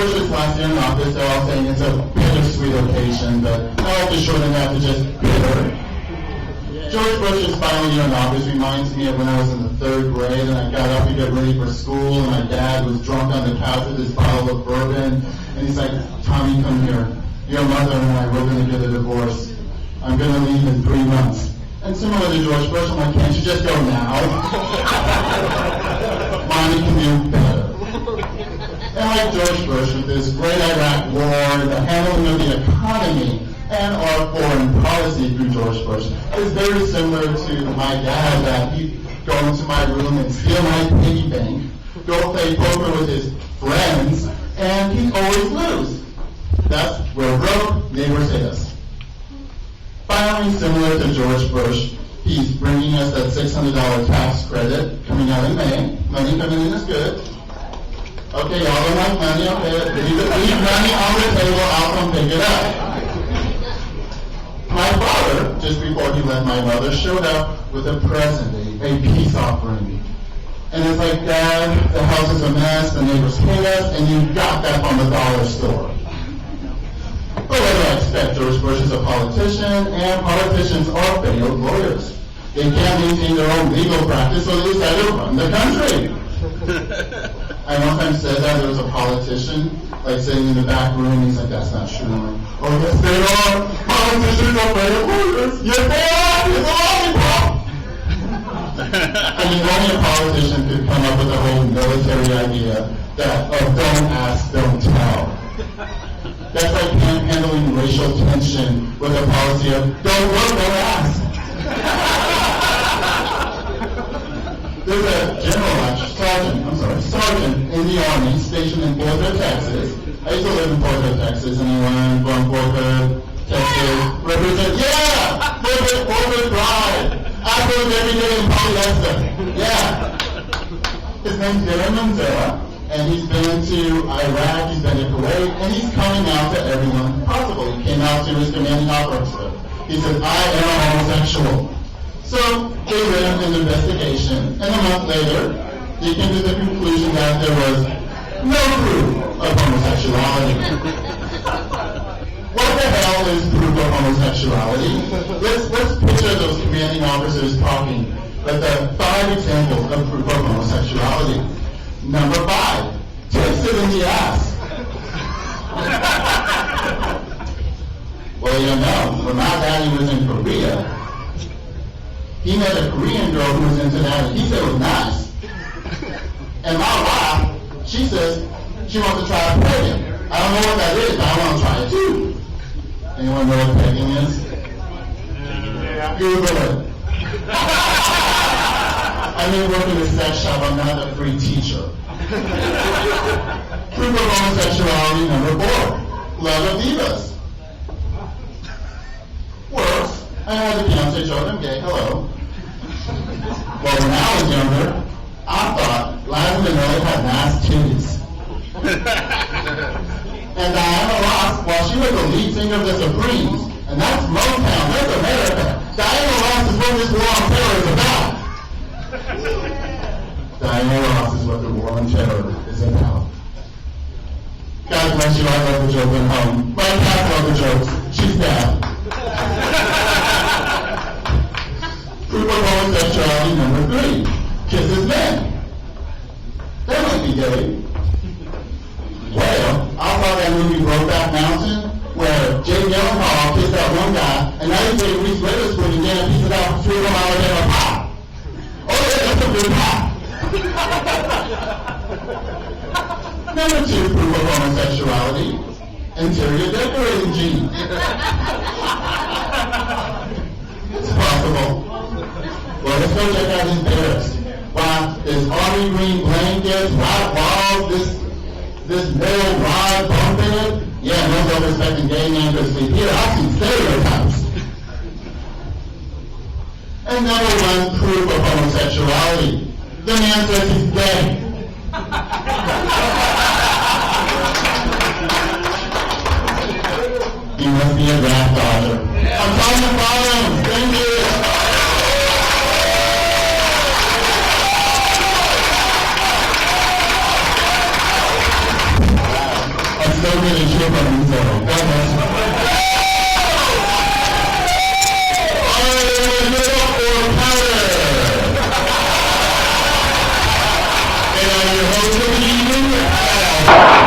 Bush's last year in office, they're all saying it's a bittersweet occasion, but I like to shorten that to just bitter. George Bush's final year in office reminds me of when I was in the 3rd grade and I got up to get ready for school and my dad was drunk on the couch with his bottle of bourbon and he's like, Tommy, come here. Your mother and I, we're going to get a divorce. I'm going to leave in 3 months. And similar to George Bush, I'm like, can't you just go now? Mommy can do better. And like George Bush, with this great Iraq war, the handling of the economy, and our foreign policy through George Bush is very similar to my dad, that he'd go into my room and steal my piggy bank, go play poker with his friends, and he'd always lose. That's where broke neighbors hate us. Finally, similar to George Bush, he's bringing us that $600 tax credit coming out in May. Money coming in is good. Okay, y'all don't like money, okay? Leave money on the table, I'll come pick it up. My father, just before he left my mother, showed up with a present, a peace offering. And it's like, Dad, the house is a mess, the neighbors hate us, and you got that from the dollar store. But what do I expect? George Bush is a politician, and politicians are failed lawyers. They can't maintain their own legal practice, so they decide to run the country. I one time said that there was a politician, like sitting in the back room, he's like, that's not true. I'm like, oh yes they are. Politicians are failed lawyers. Yes they are. It's a lollipop. I mean, only a politician could come up with a whole military idea that, oh, don't ask, don't tell. That's like handling racial tension with a policy of don't look, don't ask. There's a sergeant in the Army stationed in Fort Hood, Texas. I used to live in Fort Hood, Texas, and he learned from Fort Hood, Texas, represent, yeah, Fort Hood Pride. I live every day in polyester. Yeah. His name's Darren Manzella. And he's been to Iraq, he's been to Kuwait, and he's coming out to everyone possible. He came out to his commanding officer. He said, I am a homosexual. So they ran an investigation, and a month later, they came to the conclusion that there was no proof of homosexuality. What the hell is proof of homosexuality? Let's picture those commanding officers talking, but the 5 examples of proof of homosexuality. Number 5, takes it in the ass. Well, you know, when my daddy was in Korea, he met a Korean girl who was into that, and he said it was nice. And my wife, she says she wants to try pegging. I don't know what that is, but I want to try it too. Anyone know what pegging is? Google it. I may work in a sex shop, I'm not a free teacher. Proof of homosexuality number 4, love of divas. Works. I had a fiance joke, I'm gay, hello. Well, when I was younger, I thought Liza Minnelli had nice titties. And Diana Ross, well, she was the lead singer of the Supremes, and that's Motown, that's America. Diana Ross is what this war on terror is about. Diana Ross is what the war on terror is about. God bless you, I love the joke at home. My cat loves the jokes. She's bad. Proof of homosexuality number 3, kisses men. They might be gay. Well, I saw that movie Brokeback Mountain, where Jake Gyllenhaal kissed that one guy, and now you take Reese Witherspoon and get a piece of that 3 of them out of a pie. Oh yeah, that's a good pie. Number 2, proof of homosexuality, interior decorating genes. It's possible. Well, let's go check out these bears. Wow, there's army green blankets, white walls, this metal rod bump in it. Yeah, no self-respecting gay man could sleep here. I see stereotypes. And number 1, proof of homosexuality. The man says he's gay. He must be a draft dodger. I'm calling the bottom. Thank you. ahead and cheer from themselves. God bless you. All right, middle or powder? And I'm your host for the evening, Al.